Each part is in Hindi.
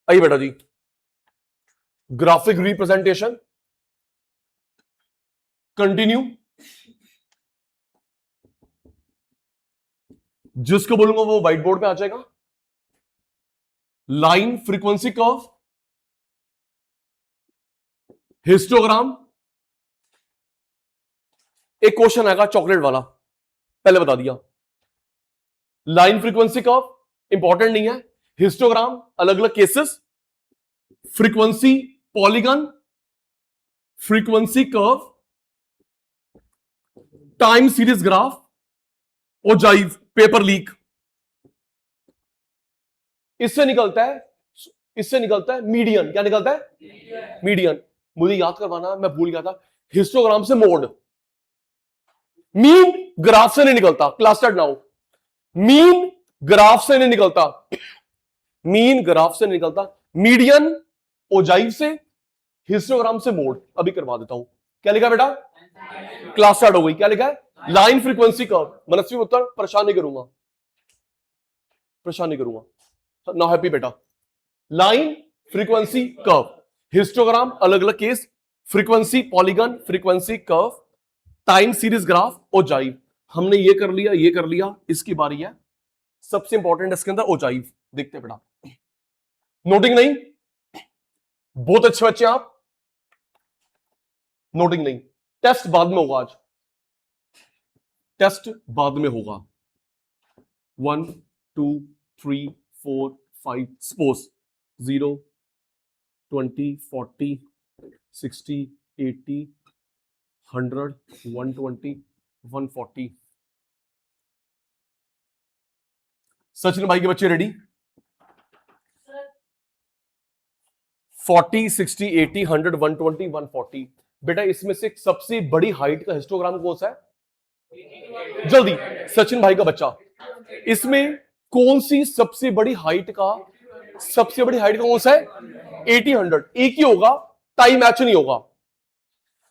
आइए बेटा जी, ग्राफिक रिप्रेजेंटेशन कंटिन्यू। जिसको बोलूंगा वो व्हाइट बोर्ड पे आ जाएगा। Line frequency curve, histogram. एक क्वेश्चन आएगा चॉकलेट वाला, पहले बता दिया। लाइन फ्रीक्वेंसी कर्व इंपॉर्टेंट नहीं है, हिस्टोग्राम अलग अलग cases, frequency polygon, frequency curve, time series graph, ogive, paper leak. इससे निकलता है मीडियन। क्या निकलता है? मीडियन। मुझे याद करवाना, मैं भूल गया था। हिस्टोग्राम से मोड, मीन ग्राफ से नहीं निकलता। Class start now. Mean graph से नहीं निकलता, मीन ग्राफ से नहीं निकलता। मीडियन ओजाइव से, हिस्टोग्राम से मोड। अभी करवा देता हूं। क्या लिखा बेटा? क्लास स्टार्ट हो गई। क्या लिखा है? Line frequency curve. मनस्वी उत्तर परेशान नहीं करूंगा, परेशान नहीं करूंगा। ना हैप्पी बेटा। लाइन फ्रीक्वेंसी कर्व, हिस्टोग्राम अलग अलग case, frequency polygon, frequency curve, time series graph, ogive. हमने ये कर लिया, ये कर लिया। इसकी बारी है सबसे इंपॉर्टेंट इसके अंदर ओजाइव। देखते बेटा, नोटिंग नहीं? बहुत अच्छे बच्चे आप। नोटिंग नहीं, टेस्ट बाद में होगा। आज टेस्ट बाद में होगा। 1 2 3 4 5 सपोज 0 20 40 60 80 100 120 140। सचिन भाई के बच्चे रेडी? 40 60 80 100 120 140। बेटा इसमें से सबसे बड़ी हाइट का हिस्टोग्राम कौन सा है? जल्दी, सचिन भाई का बच्चा। इसमें कौन सी सबसे बड़ी हाइट का कौन सा है? 80 100। एक ही होगा, टाई मैच नहीं होगा।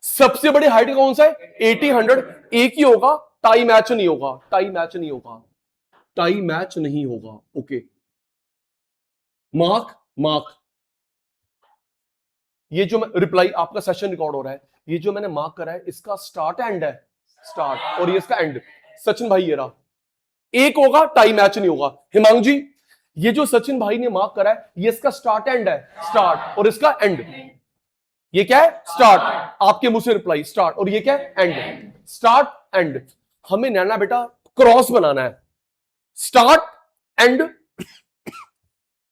सबसे बड़ी हाइट का कौन सा है? 80 100। एक ही होगा, टाई मैच नहीं होगा। टाई मैच नहीं होगा, टाई मैच नहीं होगा। Okay, mark mark. ये जो रिप्लाई, आपका सेशन रिकॉर्ड हो रहा है, ये जो मैंने मार्क करा है इसका स्टार्ट एंड है, स्टार्ट, और ये इसका एंड। सचिन भाई ये रहा, एक होगा, टाई मैच नहीं होगा। हिमांग जी, ये जो सचिन भाई ने मार्क करा है ये इसका स्टार्ट एंड है, स्टार्ट, और इसका एंड। ये क्या है? स्टार्ट। आपके मुंह से रिप्लाई स्टार्ट, और ये क्या है? एंड। Start and. हमें नैना बेटा क्रॉस बनाना है, स्टार्ट एंड।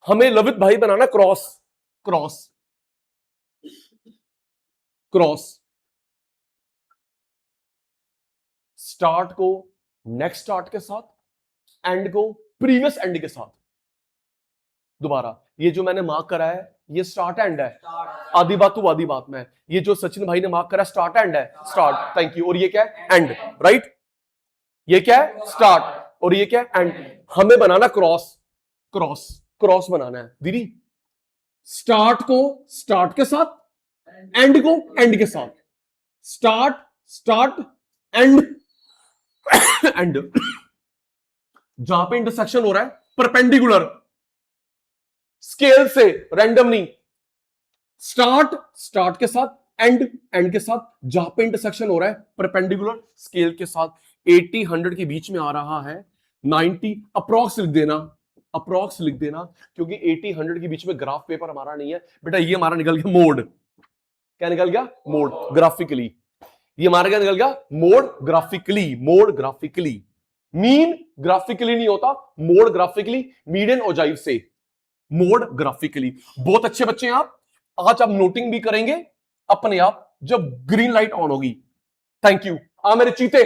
हमें लवित भाई बनाना क्रॉस, क्रॉस क्रॉस। स्टार्ट को नेक्स्ट स्टार्ट के साथ, एंड को प्रीवियस एंड के साथ। दोबारा, ये जो मैंने मार्क करा है ये स्टार्ट एंड है, आधी बात तू आधी बात में। ये जो सचिन भाई ने मार्क करा स्टार्ट एंड है, स्टार्ट, थैंक यू। और ये क्या है? And, right. ये क्या है? स्टार्ट, और ये क्या है? एंड। हमें बनाना क्रॉस, क्रॉस क्रॉस बनाना है दीदी। स्टार्ट को स्टार्ट के साथ, एंड को एंड के साथ। Start, start, and, and. जहां पे इंटरसेक्शन हो रहा है परपेंडिकुलर, स्केल से, रैंडम नहीं। स्टार्ट, स्टार्ट के साथ, एंड, एंड के साथ। जहां पे इंटरसेक्शन हो रहा है परपेंडिकुलर, स्केल के साथ। 80 100 के बीच में आ रहा है, 90 अप्रॉक्स लिख देना, अप्रॉक्स लिख देना, क्योंकि 80 100 के बीच में ग्राफ पेपर हमारा नहीं है बेटा। ये हमारा निकल गया मोड। क्या निकल गया? Mode, graphically. ये हमारा क्या निकल गया? Mode graphically, mode graphically. Mean graphically नहीं होता, मोड ग्राफिकली। मीडियन ओजाइव से, मोड ग्राफिकली। बहुत अच्छे बच्चे हैं आप। आज आप नोटिंग भी करेंगे अपने आप जब ग्रीन लाइट ऑन होगी। Thank you. आ मेरे चीते,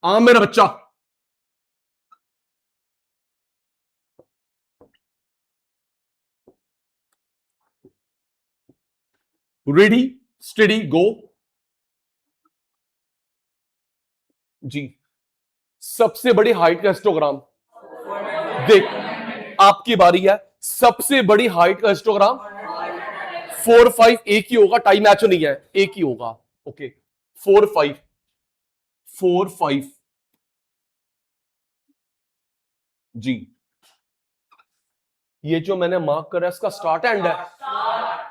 आ मेरा बच्चा। रेडी स्टडी गो। जी, सबसे बड़ी हाइट का हिस्टोग्राम देख, आपकी बारी है। सबसे बड़ी हाइट का हिस्टोग्राम 4 5, एक ही होगा, टाइम मैच नहीं है, एक ही होगा। ओके, 4 5 4 5 जी। ये जो मैंने मार्क करा है इसका स्टार्ट एंड है,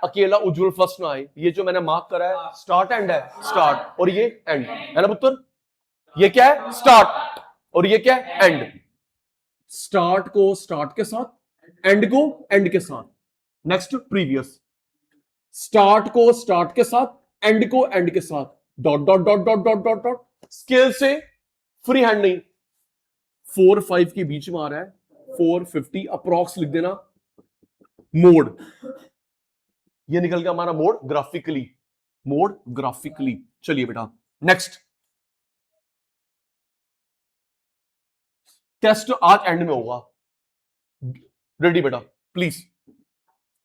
अकेला उज्जवल फर्स्ट ना आए। ये जो मैंने मार्क करा है स्टार्ट एंड है, स्टार्ट और ये एंड है ना पुत्र। ये क्या है? स्टार्ट और ये क्या है? एंड। स्टार्ट को स्टार्ट के साथ, एंड को एंड के साथ। Next previous. स्टार्ट को स्टार्ट के साथ, एंड को एंड के साथ। Dot dot dot dot dot dot dot. Scale से फ्री हैंड नहीं, 4-5 के बीच में आ रहा है, 450 अप्रॉक्स लिख देना। मोड, ये निकल गया हमारा मोड ग्राफिकली, मोड ग्राफिकली। चलिए बेटा नेक्स्ट। टेस्ट आज एंड में होगा, रेडी बेटा प्लीज।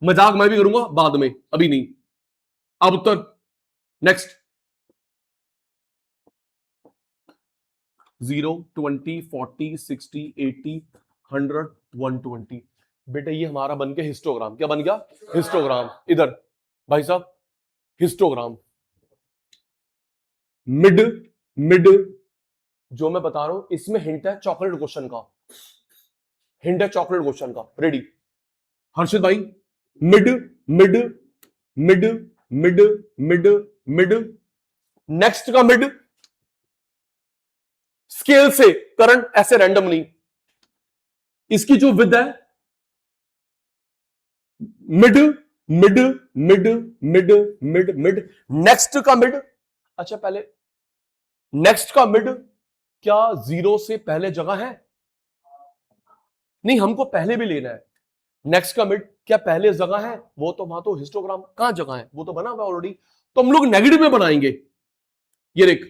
मजाक मैं भी करूंगा बाद में, अभी नहीं। अब उत्तर नेक्स्ट। 0, 20, 40, 60, 80, 100, 120। बेटा ये हमारा बन गया हिस्टोग्राम। क्या बन गया? हिस्टोग्राम। इधर भाई साहब हिस्टोग्राम। मिड मिड जो मैं बता रहा हूं इसमें हिंट है चॉकलेट क्वेश्चन का, हिंट है चॉकलेट क्वेश्चन का। रेडी हर्षित भाई। Mid mid mid mid mid mid, next का मिड। स्केल से करंट, ऐसे रैंडम नहीं। इसकी जो विद है mid mid mid mid mid mid, next का मिड। अच्छा पहले नेक्स्ट का मिड क्या जीरो से पहले जगह है? नहीं, हमको पहले भी लेना है। नेक्स्ट का मिड क्या पहले जगह है? वो तो वहां तो हिस्टोग्राम कहां जगह है, वो तो बना हुआ ऑलरेडी। तो हम लोग नेगेटिव में बनाएंगे। ये देख,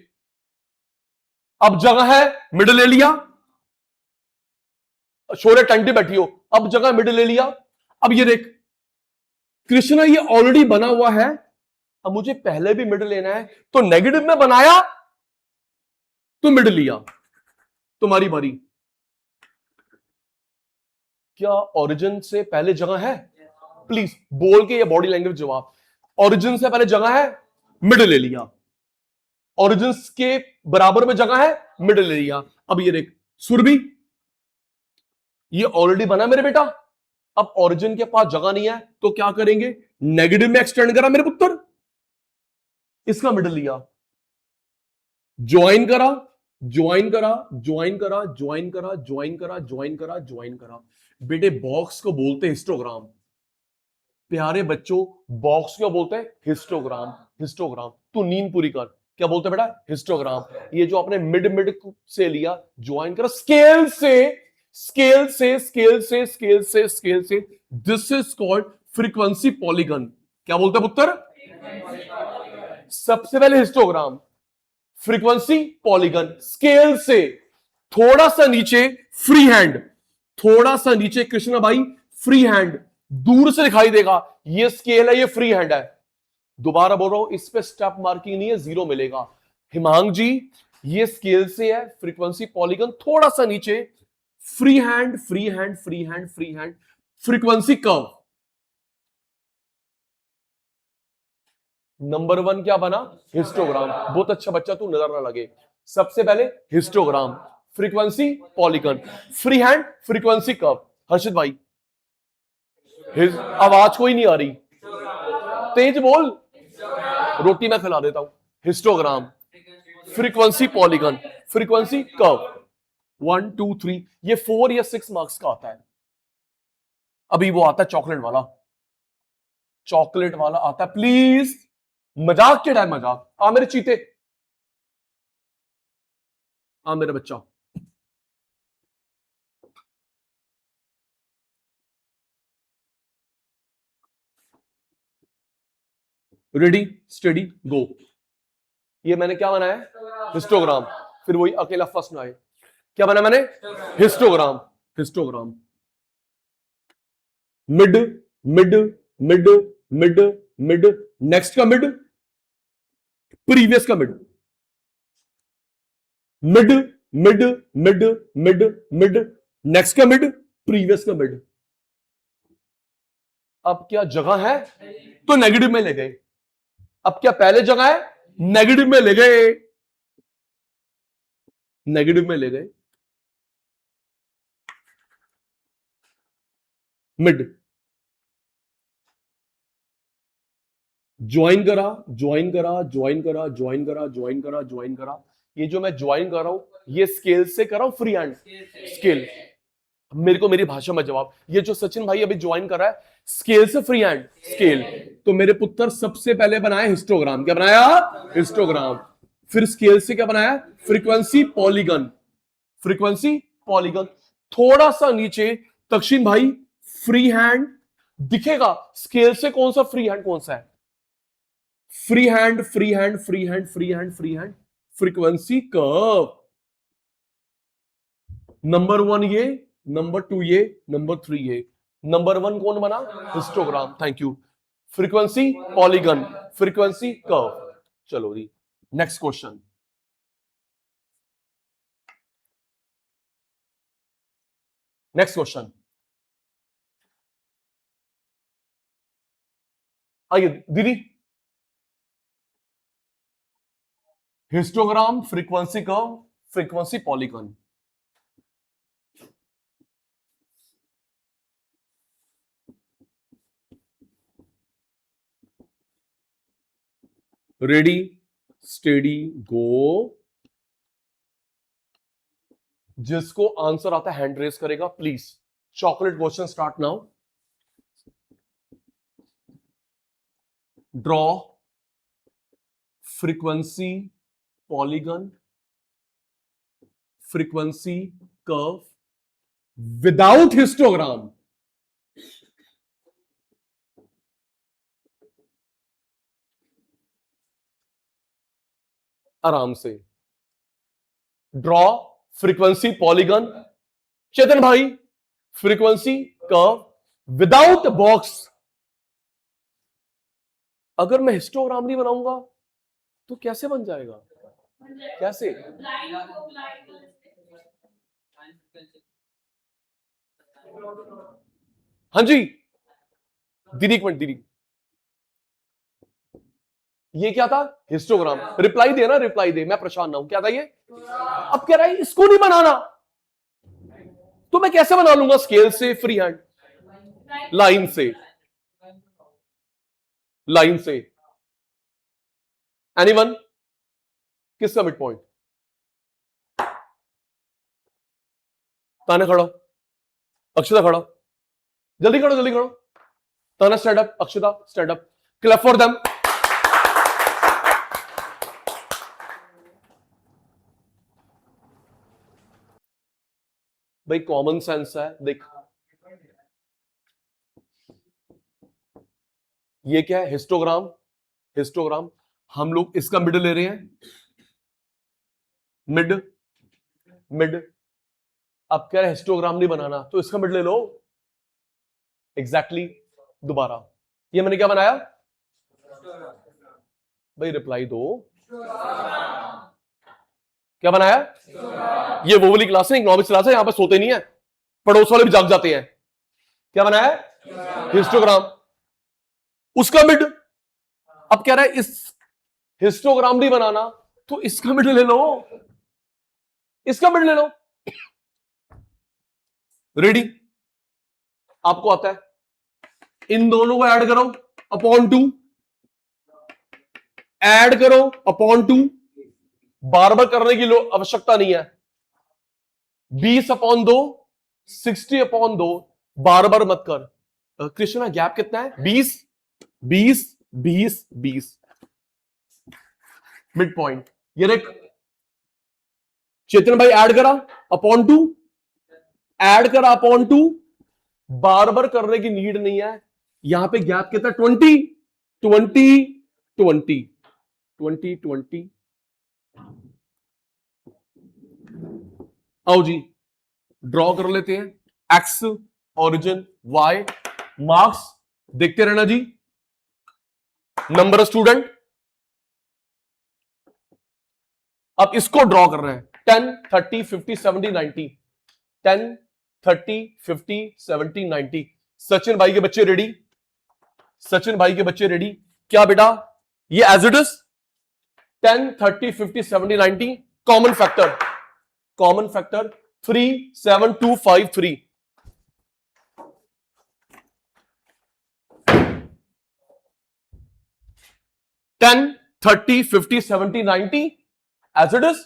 अब जगह है, मिड ले लिया। शोरे टंटी बैठी हो, अब जगह मिड ले लिया। अब ये देख कृष्णा, ये ऑलरेडी बना हुआ है, अब मुझे पहले भी मिड लेना है, तो नेगेटिव में बनाया तो मिड लिया। तुम्हारी बारी। क्या ओरिजिन से पहले जगह है? प्लीज बोल के ये बॉडी लैंग्वेज जवाब। ओरिजिन से पहले जगह है, मिड ले लिया। ओरिजिन के बराबर में जगह है, मिड ले लिया। अब ये देख सुरभि, ये ऑलरेडी बना मेरे बेटा, अब ओरिजिन के पास जगह नहीं है तो क्या करेंगे? नेगेटिव में एक्सटेंड करा मेरे पुत्र, इसका मिड लिया। ज्वाइन करा ज्वाइन करा ज्वाइन करा ज्वाइन करा ज्वाइन करा ज्वाइन करा ज्वाइन करा। बेटे बॉक्स को बोलते हैं हिस्टोग्राम। प्यारे बच्चों बॉक्स को बोलते हैं हिस्टोग्राम। हिस्टोग्राम। तू नींद पूरी कर, क्या बोलते हैं बेटा? हिस्टोग्राम। ये जो आपने मिड मिड से लिया, ज्वाइन करा स्केल से, स्केल से स्केल से स्केल से स्केल से। This is called frequency polygon. क्या बोलते हैं पुत्र? सबसे पहले हिस्टोग्राम, फ्रीक्वेंसी पॉलीगन, स्केल से थोड़ा सा नीचे फ्री हैंड, थोड़ा सा नीचे कृष्णा भाई फ्री हैंड, दूर से दिखाई देगा ये स्केल है, ये फ्री हैंड है। दोबारा बोल रहा हूं, इस पे स्टेप मार्किंग नहीं है, जीरो मिलेगा। हिमांग जी ये स्केल से है, फ्रीक्वेंसी पॉलीगन थोड़ा सा नीचे, free hand free hand free hand free hand, frequency curve. Number 1 क्या बना? हिस्टोग्राम। बहुत अच्छा बच्चा, तू नजर ना लगे। सबसे पहले histogram, frequency polygon, free hand, frequency curve. Harshit भाई आवाज कोई नहीं आ रही, तेज बोल, रोटी मैं खिला देता हूं। Histogram, frequency polygon, frequency curve. 1 2 3, ये 4 या 6 मार्क्स का आता है। अभी वो आता है चॉकलेट वाला, चॉकलेट वाला आता है। प्लीज मजाक के टाइम मजाक। आ मेरे चीते, आ मेरा बच्चा। रेडी स्टडी गो। ये मैंने क्या बनाया? हिस्टोग्राम। फिर वही अकेला फर्स्ट ना आए। क्या बना मैंने? Histogram. Histogram, mid mid mid mid mid, next का मिड, प्रीवियस का mid, mid mid mid mid mid, next का मिड, प्रीवियस का मिड। अब क्या जगह है तो नेगेटिव में ले गए। अब क्या पहले जगह है? नेगेटिव में ले गए, नेगेटिव में ले गए। मिड, ज्वाइन करा ज्वाइन करा ज्वाइन करा ज्वाइन करा ज्वाइन करा ज्वाइन करा, ये जो मैं ज्वाइन कर रहा हूं ये स्केल से कर रहा हूं फ्री हैंड स्केल, मेरे को मेरी भाषा में जवाब, ये जो सचिन भाई अभी ज्वाइन कर रहा है स्केल से फ्री हैंड स्केल, तो मेरे पुत्र सबसे पहले बनाया हिस्टोग्राम, क्या बनाया हिस्टोग्राम, फिर स्केल से क्या बनाया फ्रीक्वेंसी पॉलीगन, फ्रीक्वेंसी पॉलीगन, थोड़ा सा नीचे तक्षिन भाई फ्री हैंड दिखेगा, स्केल से कौन सा फ्री हैंड कौन सा है, free hand free hand free hand free hand free hand frequency curve, number 1 ये, नंबर 2 ये, नंबर 3 ये, नंबर 1 कौन बना histogram, thank you, frequency polygon, frequency curve. चलो जी नेक्स्ट क्वेश्चन, नेक्स्ट क्वेश्चन, आइए दीदी, histogram, frequency curve, frequency polygon, ready steady गो, जिसको आंसर आता है हैंड रेस करेगा please, chocolate question start now, draw frequency polygon, frequency curve without histogram, आराम से ड्रॉ फ्रीक्वेंसी पॉलीगन, चेतन भाई फ्रीक्वेंसी कर्व विदाउट बॉक्स, अगर मैं हिस्टोग्राम नहीं बनाऊंगा तो कैसे बन जाएगा, कैसे, हाँ जी दीदी एक मिनट दीदी, ये क्या था हिस्टोग्राम, रिप्लाई दे ना रिप्लाई दे, मैं परेशान ना हूं, क्या था ये, अब कह रहा है इसको नहीं बनाना, तो मैं कैसे बना लूंगा स्केल से फ्री हैंड, लाइन से, लाइन से, एनीवन, किसका मिड पॉइंट, ताना खड़ा, अक्षता खड़ा, जल्दी खड़ो जल्दी खड़ो, ताना stand up, Akshata stand up, clap for them, भाई कॉमन सेंस है, देख ये क्या है हिस्टोग्राम, हिस्टोग्राम हम लोग इसका मिड ले रहे हैं, मिड, मिड, अब कह रहे हिस्टोग्राम नहीं बनाना तो इसका मिड ले लो, एग्जैक्टली दोबारा, ये मैंने क्या बनाया, भाई रिप्लाई दो, क्या बनाया, ये वो वाली क्लास है, इकोनॉमिक्स क्लास है, यहां पर सोते नहीं है, पड़ोस वाले भी जाग जाते हैं, क्या बनाया हिस्टोग्राम, उसका मिड, अब कह रहा है इस हिस्टोग्राम नहीं बनाना तो इसका मिड ले लो, इसका मिड ले लो, रेडी, आपको आता है, इन दोनों को ऐड करो अपॉन 2, ऐड करो अपॉन 2, बार बार करने की आवश्यकता नहीं है, 20/2, 60/2, बार बार मत कर, कृष्णा गैप कितना है 20, 20, 20, 20, मिड पॉइंट, ये देख चेतन भाई ऐड करा अपॉन 2, ऐड करा अपॉन 2, बार बार करने की नीड नहीं है, यहां पे गैप कितना 20, 20, 20, 20, 20, आओ जी ड्रॉ कर लेते हैं, एक्स ओरिजिन वाई मार्क्स, देखते रहना जी, नंबर ऑफ स्टूडेंट, अब इसको ड्रॉ कर रहे हैं 10, 30, 50, 70, 90, 10, 30, 50, 70, 90, सचिन भाई के बच्चे रेडी, सचिन भाई के बच्चे रेडी, क्या बेटा ये as it is 10, 30, 50, 70, 90, common factor, common factor 3, 7, 2, 5, 3, 10, 30, 50, 70, 90 as it is.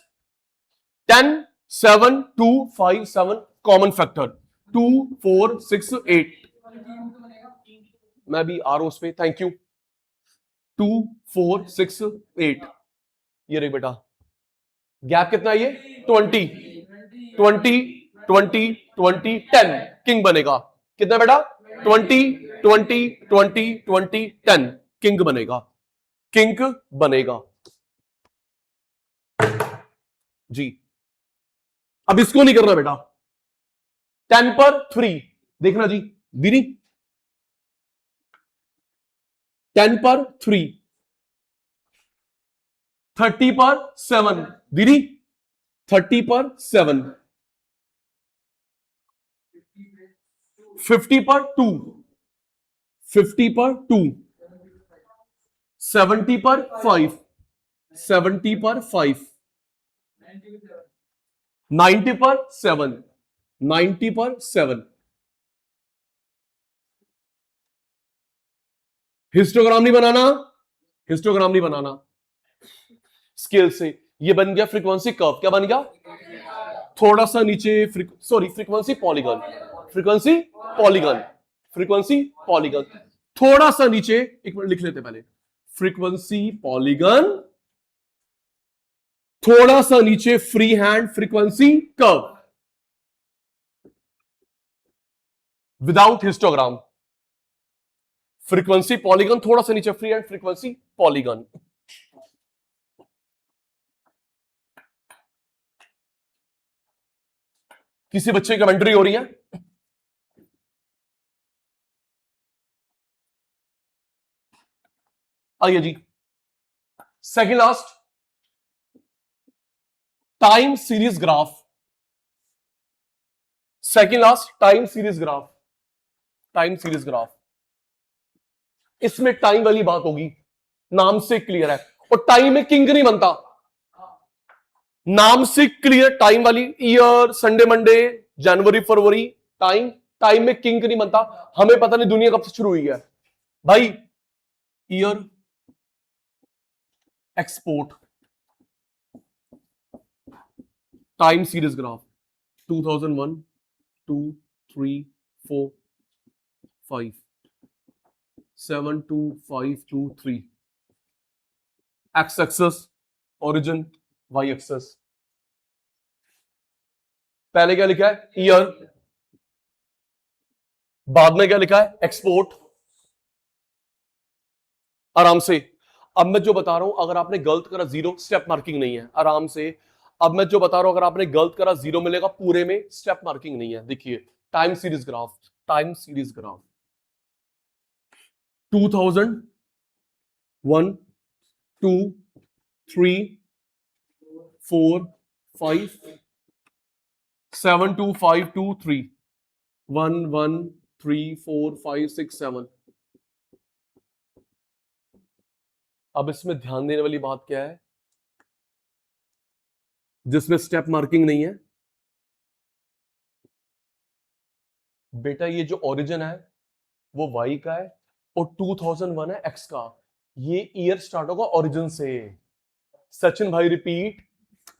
10, 7, 2, 5, 7 common factor 2, 4, 6, 8. मैं भी आ रहा हूं उस पे, थैंक यू. 2, 4, 6, 8. ये रही बेटा, गैप कितना है ये? 20, 20, 20, 20, 10. किंग बनेगा. कितना बेटा? 20, 20, 20, 20, 10. किंग बनेगा. किंग बनेगा जी. अब इसको नहीं करना बेटा. 10 पर 3 देखना जी दीदी. 10 पर 3, 30 पर 7 दीदी. 30 पर 7, 50 पर 2, 50 पर 2, 70 पर 5, 70 पर 5, 90 पर 7, 90 पर 7. हिस्टोग्राम नहीं बनाना, हिस्टोग्राम नहीं बनाना. स्केल से ये बन गया फ्रीक्वेंसी कर्व. क्या बन गया? थोड़ा सा नीचे frequency polygon, frequency polygon, frequency polygon. थोड़ा सा नीचे, एक मिनट लिख लेते पहले. फ्रीक्वेंसी पॉलीगन, थोड़ा सा नीचे free hand frequency curve without histogram. Frequency polygon, थोड़ा सा नीचे फ्री हैंड फ्रीक्वेंसी पॉलीगन. किसी बच्चे की कमेंट्री हो रही है? आइए जी, second last, time series graph. Second last, time series graph. Time series graph, इसमें टाइम वाली बात होगी. नाम से क्लियर है. और टाइम में किंग नहीं बनता. नाम से क्लियर, टाइम वाली. ईयर, संडे मंडे, जनवरी फरवरी, टाइम. टाइम में किंग नहीं बनता. हमें पता नहीं दुनिया कब से शुरू हुई है भाई. Year, export, time series graph. 2001, 2, 3, 4, 5, 7, 2, 5, 2, 3. X axis origin, y axis. पहले क्या लिखा है? ईयर. बाद में क्या लिखा है? एक्सपोर्ट. आराम से. अब मैं जो बता रहा हूं, अगर आपने गलत करा जीरो, स्टेप मार्किंग नहीं है. आराम से. अब मैं जो बता रहा हूं, अगर आपने गलत करा जीरो मिलेगा, पूरे में स्टेप मार्किंग नहीं है. देखिए, time series graph. Time series graph 2001, 2, 3, 4, 5, 7, 2, 5, 2, 3, 1, 1, 3, 4, 5, 6, 7. अब इसमें ध्यान देने वाली बात क्या है? जिसमें स्टेप मार्किंग नहीं है बेटा, ये जो ओरिजिन है वो वाई का है और 2001 है एक्स का. ये ईयर स्टार्ट होगा ओरिजिन से. सचिन भाई रिपीट,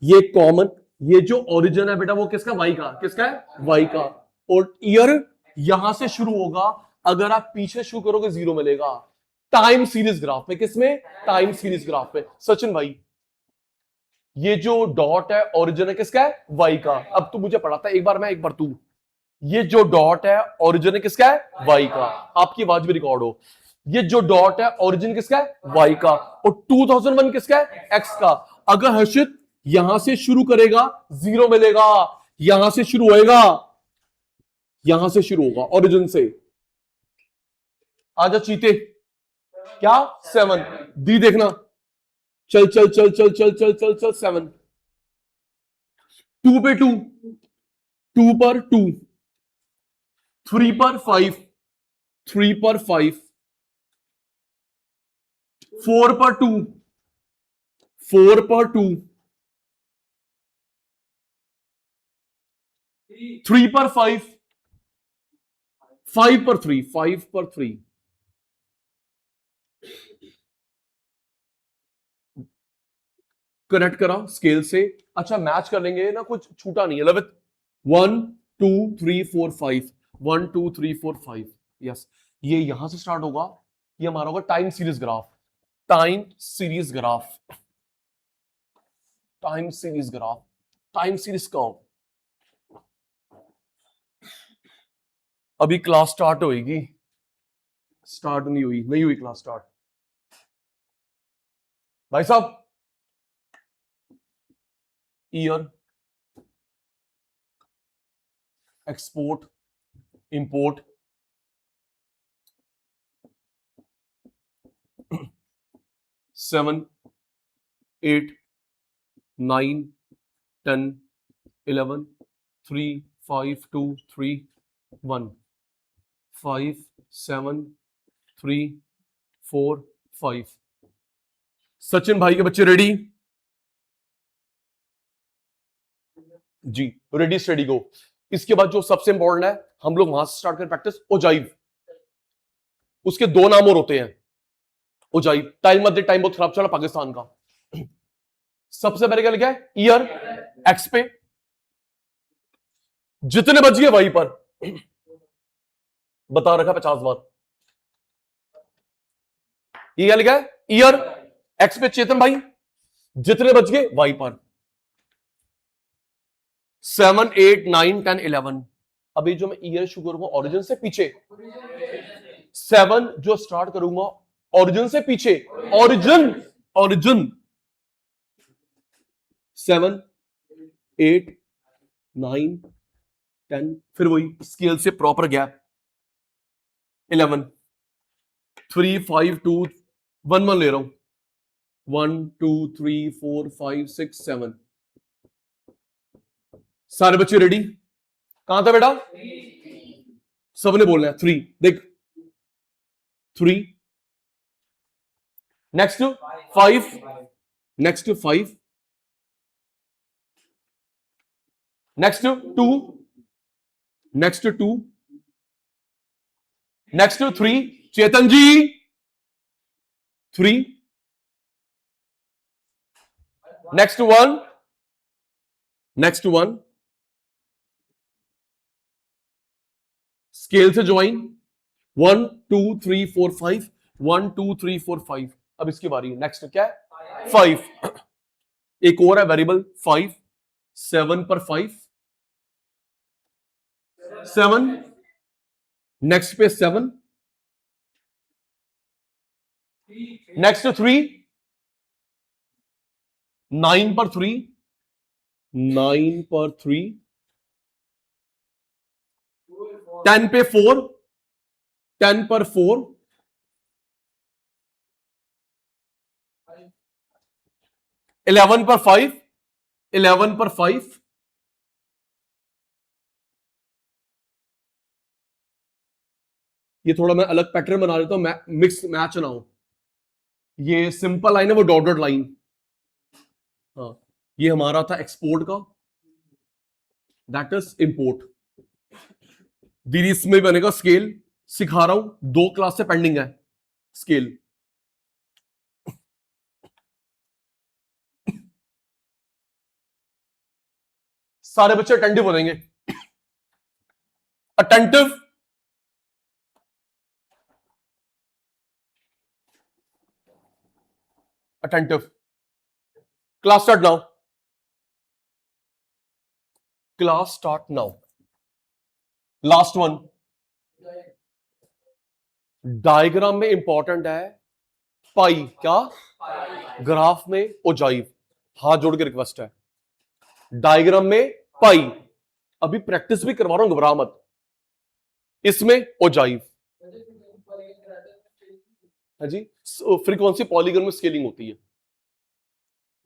ये कॉमन, ये जो ओरिजिन है बेटा वो किसका? वाई का. किसका है? वाई का. और ईयर यहां से शुरू होगा. अगर आप पीछे शुरू करोगे जीरो मिलेगा. टाइम सीरीज ग्राफ में. किसमें? टाइम सीरीज ग्राफ में. सचिन भाई, ये जो डॉट है ओरिजिन है किसका है? वाई का. अब तू मुझे पढ़ाता है, एक बार मैं एक बार तू. ये जो डॉट है ओरिजिन किसका है? वाई का. आपकी आवाज भी रिकॉर्ड हो. ये जो डॉट है ओरिजिन किसका है? वाई का. और 2001 किसका है? एक्स का. अगर हर्षित यहां से शुरू करेगा जीरो मिलेगा. यहां से शुरू होएगा, यहां से शुरू होगा ओरिजिन से. आजा चीते. क्या? 7. दी देखना. चल चल चल चल चल चल चल चल 7. 2 पे 2, 2 पर 2, 3 पर 5, 3 पर 5, 4 पर 2, 4 पर 2, 3 पर 5, 5 पर 3, 5 पर 3. कनेक्ट करा स्केल से। अच्छा मैच कर लेंगे ना, कुछ छूटा नहीं है। लवित 1 2 3 4 5 1 2 3 4 5 यस, ये यहां से स्टार्ट होगा, ये हमारा होगा time series graph. Time series graph, time series graph, time series curve. अभी क्लास स्टार्ट होएगी, स्टार्ट नहीं हुई, नहीं हुई क्लास स्टार्ट भाई साहब। Year, export, import, seven 8 9 10 11 3 5 2 3 1 5 7 3 4 5। Sachin भाई के बच्चे रेडी? जी रेडी स्टडी गो। इसके बाद जो सबसे इंपॉर्टेंट है, हम लोग वहां से स्टार्ट करें प्रैक्टिस, ओजाइव। उसके दो नाम और होते हैं ओजाइव। टाइम मध्य टाइम बहुत खराब चला पाकिस्तान का। सबसे पहले क्या लिखा है? ईयर एक्स पे जितने बज गए वहीं पर बता रखा 50 बार। ये क्या लिखा है? ईयर एक्स पे चेतन भाई जितने बज गए वहीं पर। 7 8 9 10 11। अभी जो मैं ईयर शुरू करूंगा ओरिजिन से पीछे, 7 जो स्टार्ट करूंगा ओरिजिन से पीछे, ओरिजिन ओरिजिन 7 8 9 10, फिर वही स्केल से प्रॉपर गैप 11 3 5 2 1 1 ले रहा हूं 1 2 3 4 5 6 7। सारे बच्चे रेडी? कहां था बेटा? सबने बोलना है 3। देख 3, next 5, next 5, next 2, next 2, next 3। चेतन जी 3, नेक्स्ट 1, नेक्स्ट 1। स्केल से ज्वाइन 1 2 3 4 5 1 2 3 4 5। अब इसकी बारी है। नेक्स्ट क्या है? 5। एक और है वेरिएबल 5, 7 पर 5, 7, नेक्स्ट पे 7, नेक्स्ट 3, 9 पर 3, 9 पर 3, 10 पे 4, 10 पर 4, 11 पर 5, 11 पर 5, ये थोड़ा मैं अलग पैटर्न बना देता हूं, मिक्स मैच ना हो। ये सिंपल लाइन है, वो डॉट डॉट लाइन। हाँ, ये हमारा था एक्सपोर्ट का, दैट इज इंपोर्ट। दीदी इसमें बनेगा स्केल, सिखा रहा हूं, 2 क्लास से पेंडिंग है स्केल। सारे बच्चे अटेंटिव हो जाएंगे। Attentive, attentive. Class start now, class start now. Last one, diagram में इंपॉर्टेंट है पाई। क्या? ग्राफ में ओजाइव। हाथ जोड़ के रिक्वेस्ट है, डायग्राम में पाई। अभी प्रैक्टिस भी करवा रहा हूं, घबरा मत। इसमें ओजाइव है जी, फ्रीक्वेंसी पॉलीगन में स्केलिंग होती है।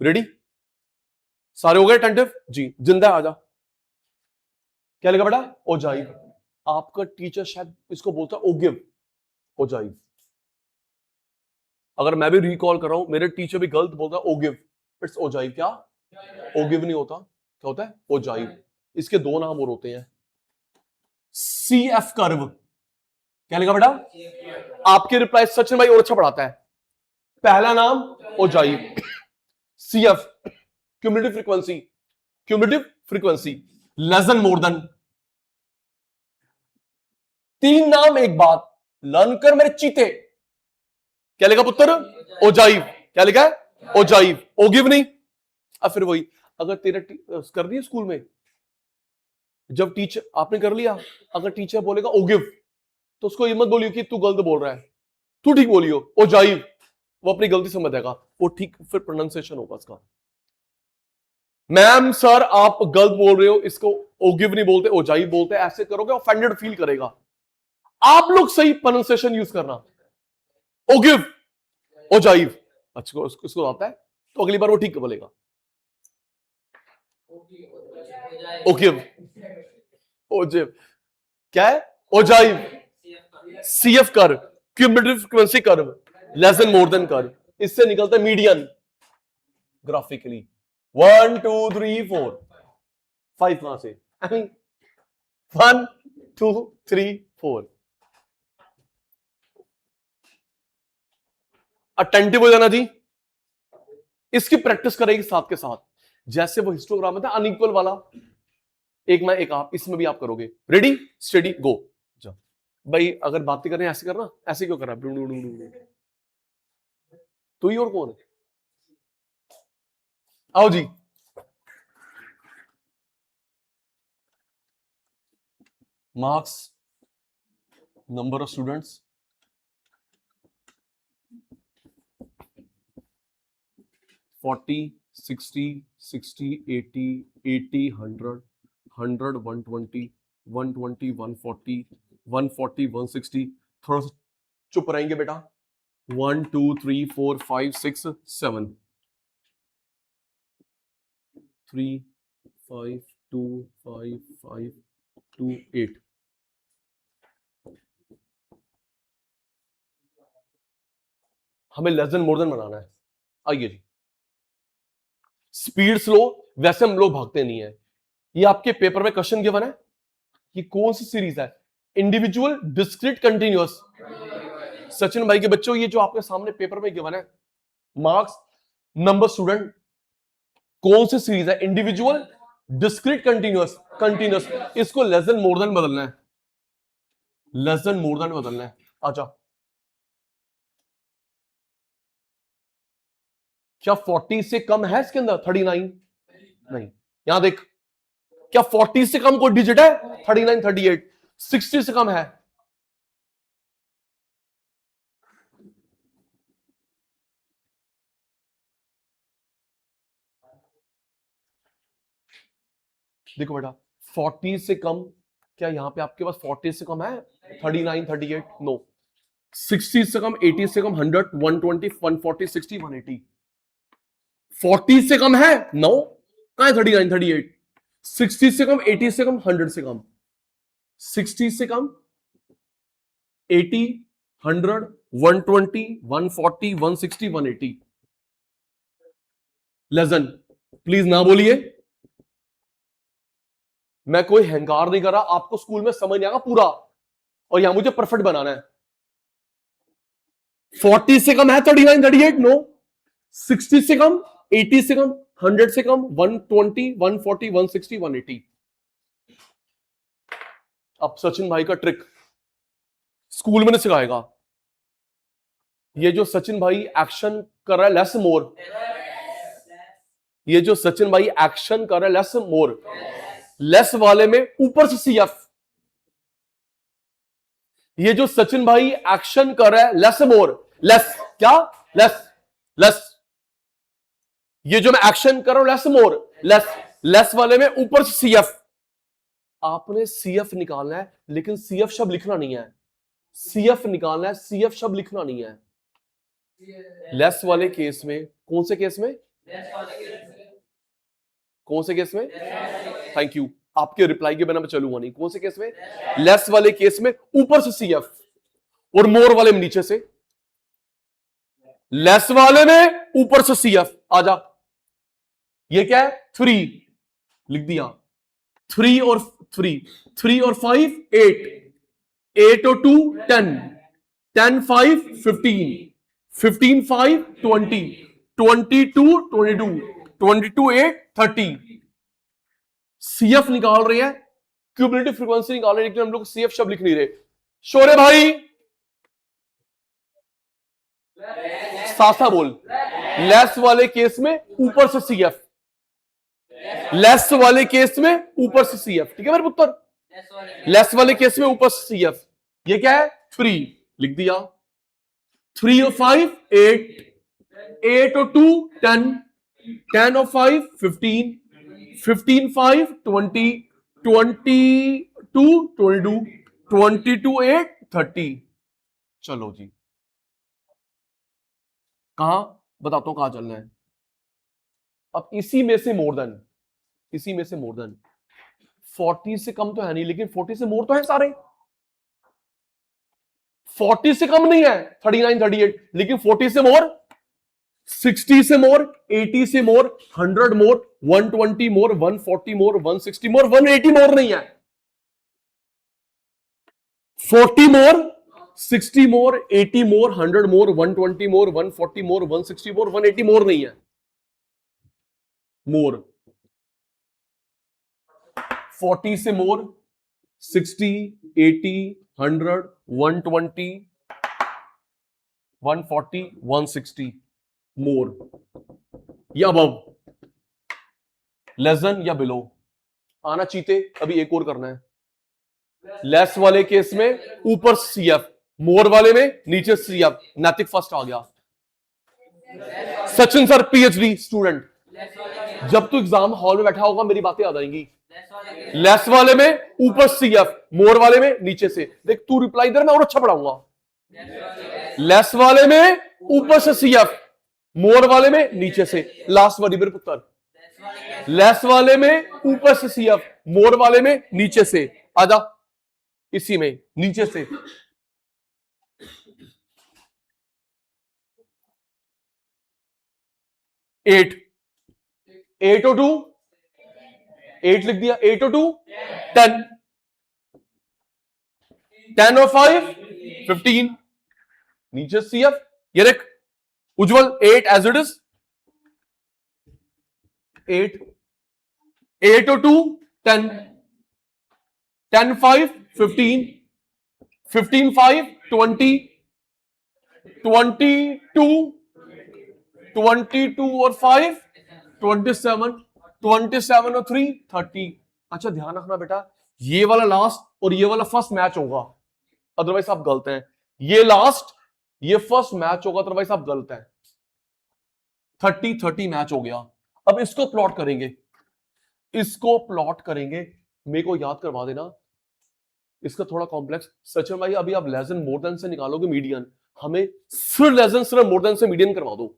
रेडी? सारे हो गए अटेंटिव जी? जिंदा आजा। क्या लिखा बेटा? ओजाइव। आपका टीचर शायद इसको बोलता है ओगिव, ओजाइव। अगर मैं भी रिकॉल कर रहा हूं, मेरे टीचर भी गलत बोलता है ओगिव, इट्स ओजाइव। क्या? ओगिव नहीं होता, क्या होता है? ओजाइव। इसके 2 नाम और होते हैं, सी एफ कर्व। क्या लिखा बेटा? आपके रिप्लाई सचिन भाई और अच्छा पढ़ाता है। पहला नाम ogive, CF cumulative frequency, cumulative frequency less than more then. 3 नाम एक बात, लर्न कर मेरे चीते। क्या लिखा पुत्र? ओजाइव। क्या लिखा है? ओजाइव। ओगिव नहीं। अब फिर वही, अगर तेरा कर दिया स्कूल में, जब टीचर आपने कर लिया, अगर टीचर बोलेगा ओगिव तो उसको ये मत बोलियो कि तू गलत बोल रहा है, तू ठीक बोलियो ओजाइव। वो अपनी गलती समझ जाएगा, वो ठीक फिर प्रोनाउंसिएशन होगा उसका। मैम सर आप गलत बोल रहे हो, इसको ओगिव नहीं बोलते ओजाइव बोलते, ऐसे करोगे ऑफेंडेड फील करेगा। आप लोग सही प्रोनाउंसिएशन यूज करना, ओगिव ओजाइव। अच्छा उसको आता है तो अगली बार वो ठीक बोलेगा, ओगिव ओजिव। क्या है? Ogive. CF curve, cumulative frequency curve, less than more than curve, इससे निकलता है मीडियन ग्राफिकली। 1 2 3 4 5 कहां से? 1 2 3 4। अटेंटिव हो जाना जी, इसकी प्रैक्टिस करेगी साथ के साथ। जैसे वो हिस्टोग्राम है था अनइक्वल वाला, एक मैं एक आप, इसमें भी आप करोगे। रेडी स्टडी गो। भाई अगर बातें करें ऐसे करना, ऐसे क्यों कर रहा है? तू ही और कौन है? आओ जी। Marks, number of students, $40, $60, $60, $80, $80, $100, $100, $120, $120, $140, $140, $160। थोड़ा सा चुप रहेंगे बेटा। 1 2 3 4 5 6 7 3 5 2 5 5 2 8। हमें लेस देन मोर देन बनाना है। आइए जी, स्पीड स्लो, वैसे हम लोग भागते नहीं है। ये आपके पेपर में क्वेश्चन गिवन है, ये कौन सी सीरीज है? Individual, discrete, continuous. सचिन भाई के बच्चों, ये जो आपके सामने पेपर में गिवन है, मार्क्स, नंबर स्टूडेंट, कौन सी सीरीज है? Individual, discrete, continuous. कंटिन्यूअस, इसको लेस देन मोर देन बदलना है, लेस देन मोर देन बदलना है। अच्छा, क्या 40 से कम है इसके अंदर? 39 नहीं। यहां देख, क्या 40 से कम कोई डिजिट है? 39 38। 60 से कम है? देखो बेटा, 40 से कम, क्या यहां पे आपके पास 40 से कम है? 39 38 नो। 60 से कम, 80 से कम, 100 120 140 60 180। 40 से कम है? नो। कहां है 39 38? 60 से कम, 80 से कम, 100 से कम। 60 से कम, 80 100 120 140 160 180। लेसन, प्लीज ना बोलिए, मैं कोई हंकार नहीं कर रहा, आपको स्कूल में समझ नहीं आएगा पूरा, और यहां मुझे परफेक्ट बनाना है। 40 से कम है 39 38 नो। 60 से कम, 80 से कम, 100 से कम, 120 140 160 180। अब सचिन भाई का ट्रिक स्कूल में नहीं सिखाएगा। ये जो सचिन भाई एक्शन कर रहा है लेस मोर, ये जो सचिन भाई एक्शन कर रहा है लेस मोर, लेस वाले में ऊपर से सीएफ। ये जो सचिन भाई एक्शन कर रहा है लेस मोर, लेस क्या? Less less. ये जो मैं एक्शन कर रहा हूं लेस मोर, लेस, लेस वाले में ऊपर से सीएफ। आपने सीएफ निकालना है, लेकिन सीएफ शब्द लिखना नहीं है। सीएफ निकालना है, सीएफ शब्द लिखना नहीं है। लेस वाले केस में, कौन से केस में? कौन से केस में? थैंक यू, आपके रिप्लाई के बिना मैं चलूंगा नहीं। कौन से केस में? लेस वाले केस में ऊपर से सीएफ, और मोर वाले में नीचे से। लेस वाले में ऊपर से सीएफ। आजा, ये क्या है? 3 लिख दिया। 3 और 3, 3 और 5 8, 8 और 2 10, 10 5 15, 15 5 20, 22 22 22 8 30 CF निकाल रहे हैं, क्यूमुलेटिव फ्रीक्वेंसी निकाल रहे हैं, लेकिन हम लोग CF शब्द लिख नहीं रहे। शोरे भाई सासा बोल। लेस वाले केस में ऊपर से CF, लेस वाले केस में ऊपर से CF, ठीक है मेरे पुत्र। लेस वाले केस में ऊपर से CF, ये क्या है 3, लिख दिया। 3 और 5 8, 8 और 2 10, 10 और 5 15, 15 5 20, 22 22, 22 8 30। चलो जी, कहां बताता हूं कहां चलना है। अब इसी में से मोर देन, इसी में से मोर देन 40 से कम तो है नहीं, लेकिन 40 से मोर तो है सारे। 40 से कम नहीं है 39 38, लेकिन 40 से मोर, 60 से मोर, 80 से मोर, 100 मोर, 120 मोर, 140 मोर, 160 मोर, 180 मोर नहीं है। 40 मोर, 60 मोर, 80 मोर, 100 मोर, 120 मोर, 140 मोर, 160 मोर, 180 मोर नहीं है। मोर 40 से मोर, 60, 80, 100, 120, 140, 160 मोर या अबव, लेस देन या बिलो आना चीते। अभी एक और करना है। लेस वाले केस में ऊपर CF, मोर वाले में नीचे CF। नैतिक फर्स्ट आ गया। सचिन सर PhD स्टूडेंट, जब तू एग्जाम हॉल में बैठा होगा मेरी बातें याद आएंगी। लेस वाले में ऊपर CF, मोर वाले में नीचे से। देख तू रिप्लाई दे, मैं और अच्छा पढ़ाऊंगा। लेस वाले में ऊपर से CF, मोर वाले में नीचे से। लास्ट वाली मेरे पुत्र, लेस वाले में ऊपर से CF, मोर वाले में नीचे से। आजा इसी में नीचे से। 8, 8 और 2 8 लिख दिया। 8 और 2 10, 10 और 5 15, नीचे CF। ये देख उज्जवल 8 एज इट इज। 8, 8 और 2 10, 10 5 15, 15 5 20, 22, 22 और 5 27, 27 और 3 30। अच्छा ध्यान रखना बेटा, ये वाला लास्ट और ये वाला फर्स्ट मैच होगा, अदरवाइज आप गलत हैं। ये लास्ट ये फर्स्ट मैच होगा, अदरवाइज आप गलत हैं। 30 30 मैच हो गया। अब इसको प्लॉट करेंगे, इसको प्लॉट करेंगे। मेरे को याद करवा देना, इसका थोड़ा कॉम्प्लेक्स। सचिन भाई अभी आप लेस देन मोर देन से निकालोगे मीडियन, हमें सिर्फ लेस देन सिर्फ मोर देन से मीडियन करवा दो।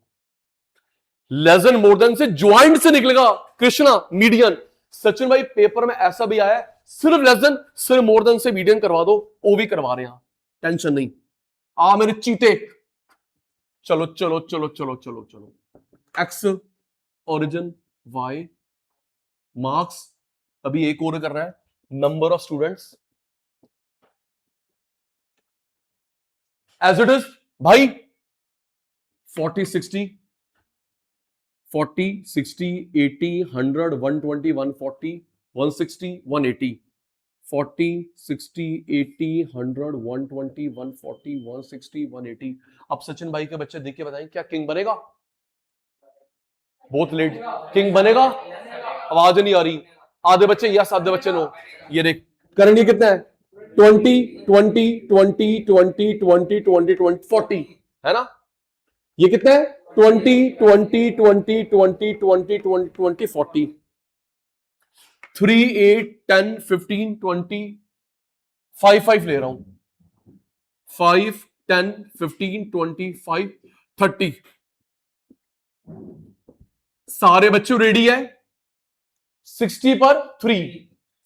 लेस देन मोर देन से ज्वाइंट से निकलेगा कृष्णा मीडियन। सचिन भाई पेपर में ऐसा भी आया है, सिर्फ लेस देन सिर्फ मोर देन से मीडियन करवा दो, वो भी करवा रहे हैं, टेंशन नहीं। आ मेरे चीते, चलो चलो चलो चलो चलो चलो। एक्स ओरिजिन वाई मार्क्स, अभी एक और कर रहा है, number of students as it is भाई। 40 60 40 60 80 100 120 140 160 180, 40 60 80 100 120 140 160 180। अब सचिन भाई के बच्चे देख के बताएं क्या किंग बनेगा? बहुत लेट किंग बनेगा, आवाज नहीं आ रही। आधे बच्चे यस, आधे बच्चे नो। ये देख करेंगे कितना है, 20 20 20 20 20 20 20 40 है ना। ये कितना है 20 20 20 20 20 20 20 40, 3 8 10 15 20 5 5 ले रहा हूं, 5 10 15 25 30। सारे बच्चे रेडी है। 60 पर 3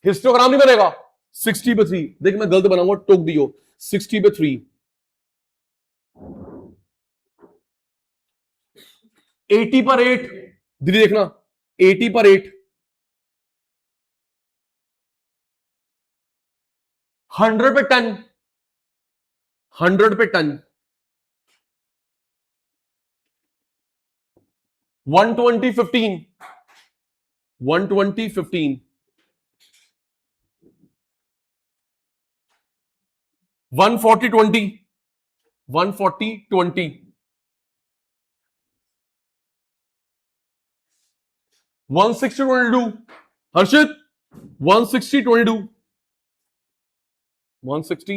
हिस्टोग्राम नहीं बनेगा, 60 पे 3। देख मैं गलत बनाऊंगा, टोक दियो। 60 पे 3, 80 पर 8, दीदी देखना 80 पर 8, 100 पे 10, 100 पे 10, 120 15, 120 15, 140 20, 140 20, 160 22, हर्षित 160 22, 160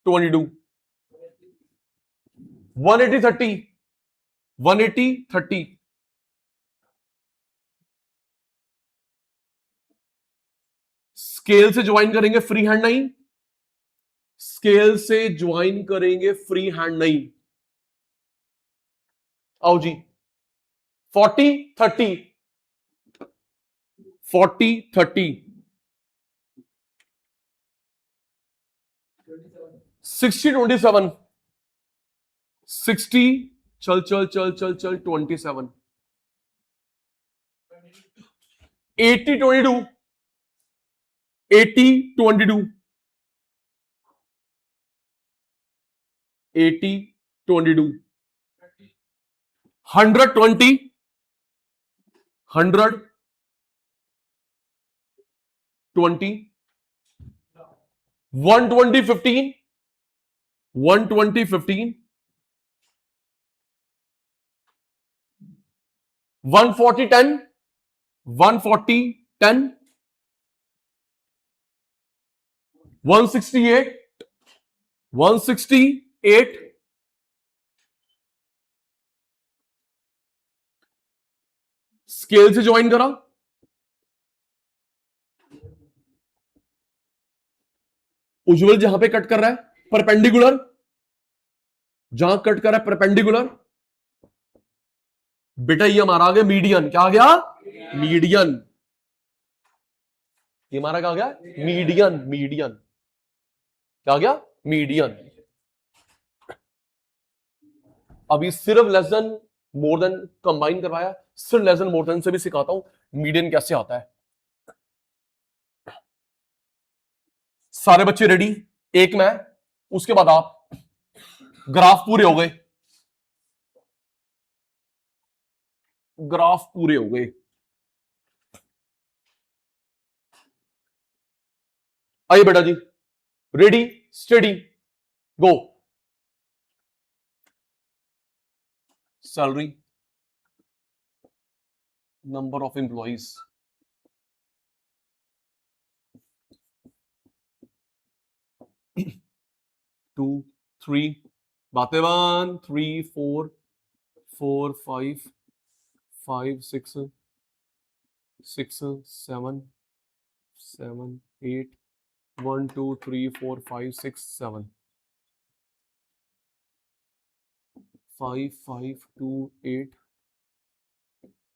22, 180 30, 180 30, स्केल से ज्वाइन करेंगे, फ्री हैंड नहीं, स्केल से ज्वाइन करेंगे, फ्री हैंड नहीं। आओ जी, 40 30, 40 30, 60 27, 60 चल चल चल चल चल 27, 80 22, 80 22, 80 22, 120, 100 20, 120 15, 120 15, 140 10, 140 10, 168, 168, स्केल से ज्वाइन करा, उज्जवल जहां पे कट कर रहा है परपेंडिकुलर, जहां कट कर रहा है परपेंडिकुलर, बेटा ये हमारा आ गया मीडियन। क्या आ गया? मीडियन। ये हमारा क्या आ गया? मीडियन। मीडियन क्या आ गया? मीडियन। अभी सिर्फ less than more then combine करवाया, सिर्फ लेस देन मोर देन से भी सिखाता हूं मीडियन कैसे आता है। सारे बच्चे रेडी? एक मैं, उसके बाद आप। ग्राफ पूरे हो गए, ग्राफ पूरे हो गए। आइए बेटा जी, ready study go. Salary, number of employees, two three, बातें 1 3 4 4 5 5 6 6 7 7 8 1 2 3 4 5 6 7 5 5 2 8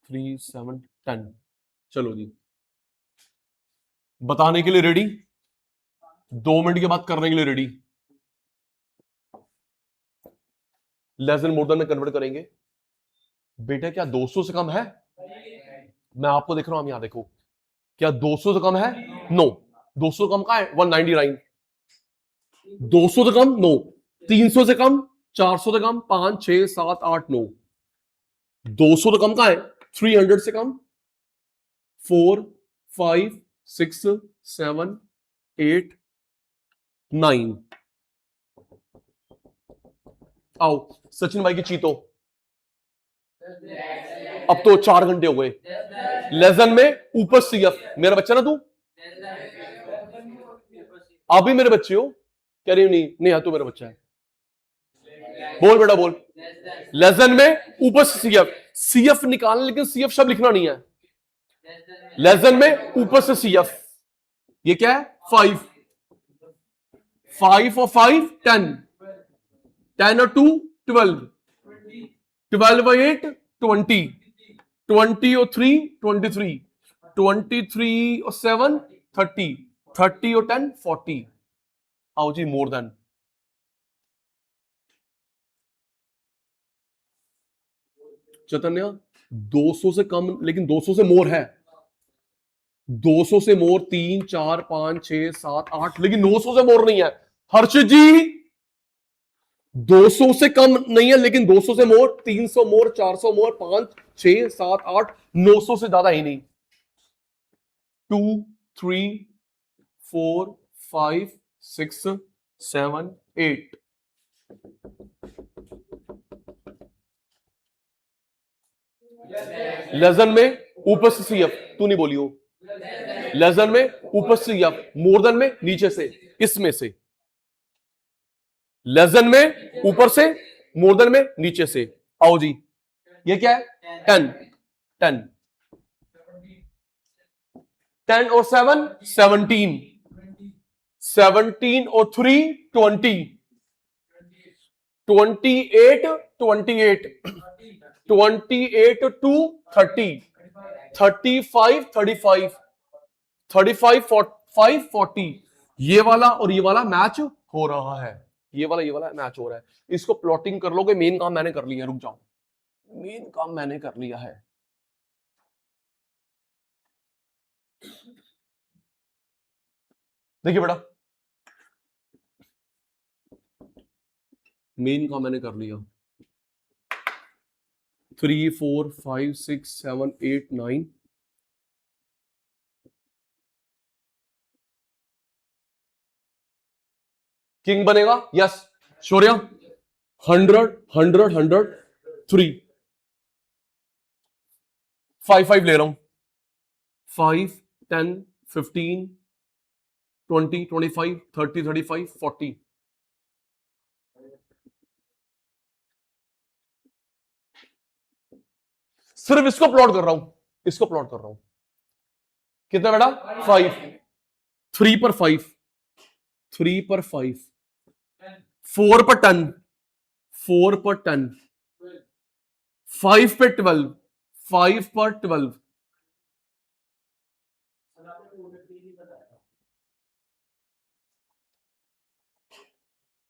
3 7 10। चलो जी, बताने के लिए रेडी, 2 मिनट के बाद करने के लिए ready. Less than more then में कन्वर्ट करेंगे। बेटा क्या 200 से कम है? मैं आपको देख रहा हूं, यहां देखो, क्या 200 से कम है? नो। 200 कम का है 199, 200 से कम नो, 300 से कम, 400 से कम, 5 6 7 8 9, 200 से कम का है 300 से कम, 4 5 6 7 8 9। आओ सचिन भाई की चीतो, अब तो 4 घंटे हो गए। लेसन में ऊपर सीएफ, मेरा बच्चा ना तू, आप भी मेरे बच्चे हो? कह रही नहीं नहीं, तू मेरा बच्चा है। बोल बेटा बोल। लेसन में ऊपर सीएफ, सीएफ निकालना, लेकिन सीएफ शब्द लिखना नहीं है। लेसन में ऊपर से सीएफ, ये क्या है? 5, 5 और 5 10, 10 और 2 12, 12 और 8 20, 20 और 3 23, 23 और 7 30, 30 और 10 40। आओ जी, मोर देन। चैतन्य 200 से कम, लेकिन 200 से मोर है। 200 से मोर 3 4 5 6 7 8, लेकिन 900 से मोर नहीं है। हर्षित जी 200 से कम नहीं है, लेकिन 200 से मोर, 300 मोर, 400 मोर, 5, 6, 7, 8, 900 से ज्यादा ही नहीं। 2, 3, 4, 5, 6, 7, 8। लेसन में ऊपर से सीएफ, तू नहीं बोली हो। लेसन में ऊपर से सीएफ, मोर देन में नीचे से, इसमें से। लेसन में ऊपर से, मोर देन में नीचे से। आओ जी, ये क्या है? 10, 10, 10 और 7, 17, 17 और 3, 20, 28, 28, 28 2, 30, 35, 35, 35, 5, 40। ये वाला और ये वाला मैच हो रहा है, ये वाला मैच हो रहा है। इसको प्लॉटिंग कर लोगे, मेन काम मैंने कर लिया। रुक जाओ, मेन काम मैंने कर लिया है। देखिए बेटा, मेन काम मैंने कर लिया। 3, 4, 5, 6, 7, 8, 9। किंग बनेगा, यस शौर्य। 100, 100, 100, 3, 5, 5 ले रहा हूं। 5, 10, 15, 20, 25, 30, 35, 40। सिर्फ इसको प्लॉट कर रहा हूं, इसको प्लॉट कर रहा हूं। कितना बेटा? 5, 3 पर 5, 3 पर 5, 4 पर 10, 4 पर 10, 5 पे 12, 5 पर 12।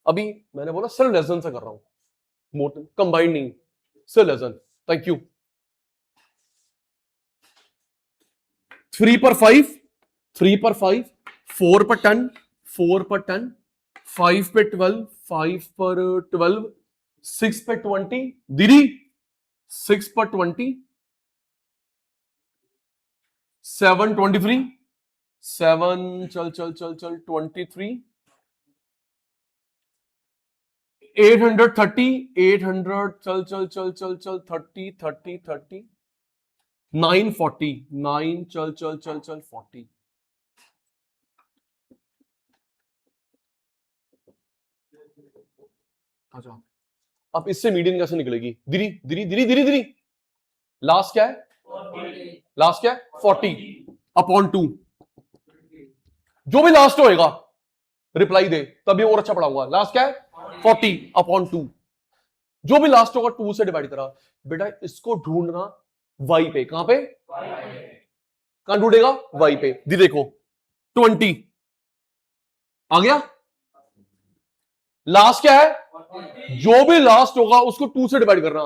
अभी मैंने बोला सिर्फ लेसन से कर रहा हूं, मोर कंबाइंड नहीं, सिर्फ लेसन। Thank you. 3 पर 5, 3 पर 5, 4 पर 10, 4 पर 10, 5 पे 12, 5 पर 12, 6 पे 20, दीदी 6 पर 20, 7, 23, 7, चल चल चल चल 23, 830, 800, चल चल चल चल चल 30, 30, 30, 940, 9, चल चल चल चल 40। अच्छा, अब इससे मीडियन कैसे निकलेगी? धीरे धीरे धीरे धीरे धीरे। लास्ट क्या है? लास्ट क्या है? 40 अपॉन 2। जो भी लास्ट होएगा रिप्लाई दे, तभी और अच्छा पढ़ाऊंगा। लास्ट क्या है? 40 अपॉन 2। जो भी लास्ट होगा 2 से डिवाइड करा। बेटा इसको ढूंढना वाई पे। कहां पे? कहां ढूंढेगा? वाई पे। दी देखो 20 आ गया। लास्ट क्या है? जो भी लास्ट होगा उसको 2 से डिवाइड करना।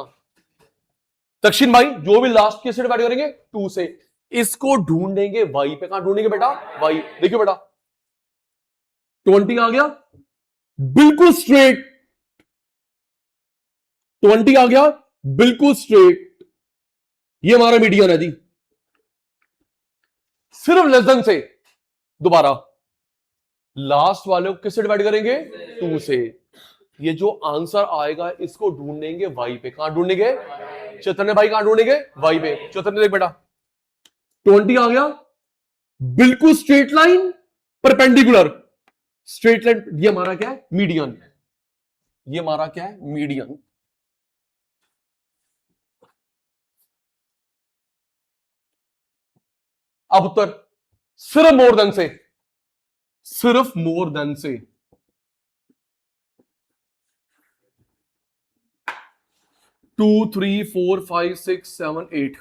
दक्षिण भाई, जो भी लास्ट किससे डिवाइड करेंगे? 2 से। इसको ढूंढेंगे वाई पे। कहां ढूंढेंगे बेटा? वाई। देखियो बेटा 20 आ गया, बिल्कुल स्ट्रेट। 20 आ गया, बिल्कुल स्ट्रेट। ये हमारा मीडियन है जी। सिर्फ लेसन से दोबारा लास्ट वाले को किससे डिवाइड करेंगे? 2 से। ये जो आंसर आएगा इसको ढूंढेंगे वाई पे। कहां ढूंढेंगे? चैतन्य भाई कहां ढूंढेंगे? वाई पे। चैतन्य देख बेटा 20 आ गया, बिल्कुल straight line, perpendicular straight line. ये हमारा क्या है? मीडियन। ये हमारा क्या है? मीडियन। अब उत्तर सिर्फ मोर देन से, सिर्फ मोर देन से। 2, 3, 4, 5, 6, 7, 8,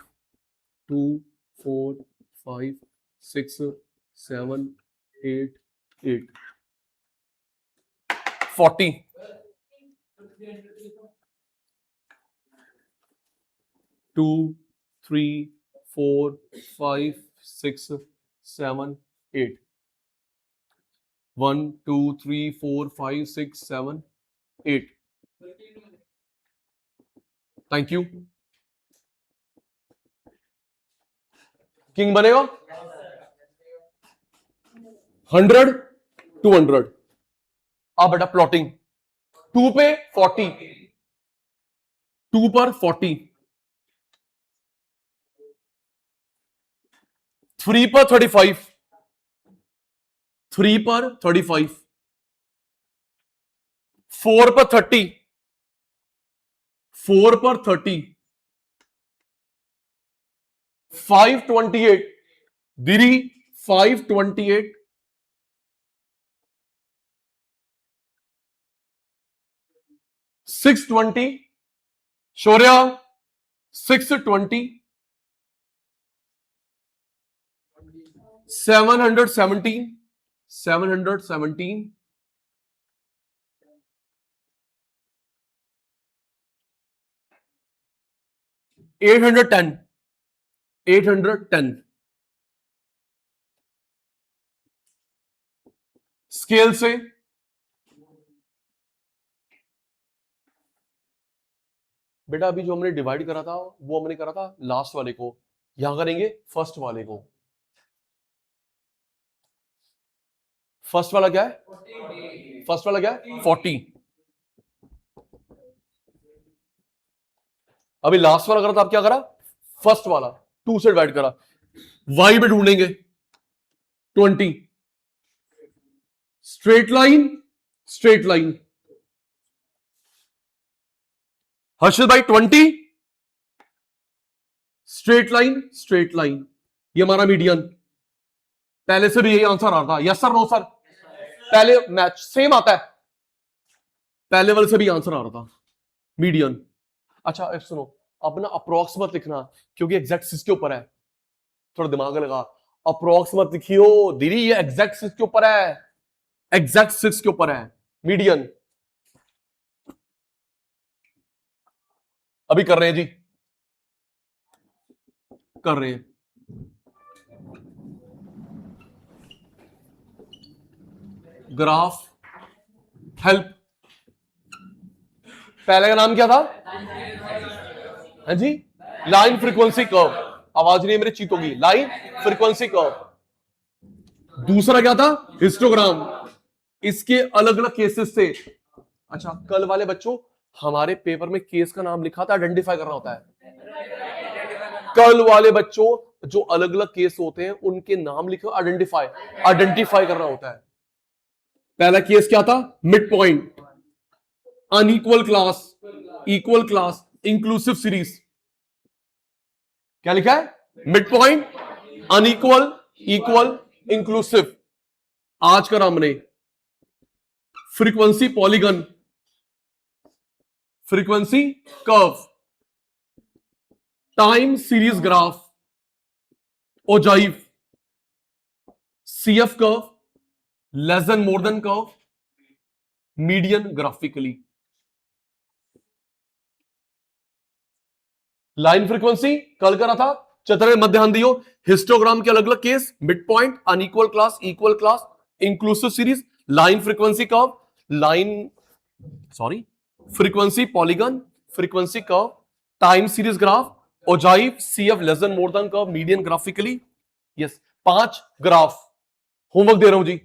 2, 4, 5, 6, 7, 8, 8, 40, 2, 3, 4, 5, 6, 7, 8, 1, 2, 3, 4, 5, 6, 7, 8। Thank you. किंग बनेगा 100 200। अब बेटा प्लॉटिंग 2 पे 40, 2 पर 40, 3 पर 35, 3 पर 35, 4 पर 30, 4 पर 30, 528 दीदी 528, 620 शौर्या 620, 717, 717, 810, 810 स्केल से बेटा अभी जो हमने डिवाइड करा था वो हमने करा था लास्ट वाले को, यहां करेंगे फर्स्ट वाले को। फर्स्ट वाला क्या है? फर्स्ट वाला क्या है? 40। अभी लास्ट वाला करा था, आप क्या करा? फर्स्ट वाला 2 से डिवाइड करा। वाई में ढूंढेंगे 20, straight line, straight line. Harshad भाई 20, स्ट्रेट लाइन, स्ट्रेट लाइन, ये हमारा मीडियन। पहले से भी यही आंसर आ रहा था, यस सर नो सर? पहले मैच सेम आता है, पहले वाले से भी आंसर आ रहा था, मीडियन। अच्छा अब सुनो, अब ना अप्रोक्स मत लिखना क्योंकि एग्जैक्ट इसके ऊपर है, थोड़ा दिमाग लगा। अप्रोक्स मत लिखियो दीदी, ये एग्जैक्ट 6 के ऊपर है, एग्जैक्ट 6 के ऊपर है मीडियन। अभी कर रहे हैं जी, कर रहे हैं। ग्राफ हेल्प, पहले का नाम क्या था? हाँ जी, लाइन फ्रीक्वेंसी कर्व। आवाज नहीं मेरी चीत होगी, लाइन फ्रीक्वेंसी कर्व। दूसरा क्या था? हिस्टोग्राम। इसके अलग अलग केसेस थे। अच्छा कल वाले बच्चों, हमारे पेपर में केस का नाम लिखा था, आइडेंटिफाई करना होता है। कल वाले बच्चों जो अलग अलग केस होते हैं उनके नाम लिखो, आइडेंटिफाई, आइडेंटिफाई करना होता है। पहला केस क्या था? Mid point, unequal class, equal class, inclusive series. क्या लिखा है? Mid point, unequal, equal, inclusive. आज का हमने frequency polygon, frequency curve, time series graph, ogive, CF curve, less than more than curve, median graphically. Line frequency कल करा था, चतुर्थ मत ध्यान दियो। हिस्टोग्राम के अलग अलग case, mid point, unequal class, equal class, inclusive series, line frequency curve, line sorry frequency polygon, frequency curve, time series graph, ogive, CF less than more than curve, median graphically. Yes 5 graph homework दे रहा हूं जी।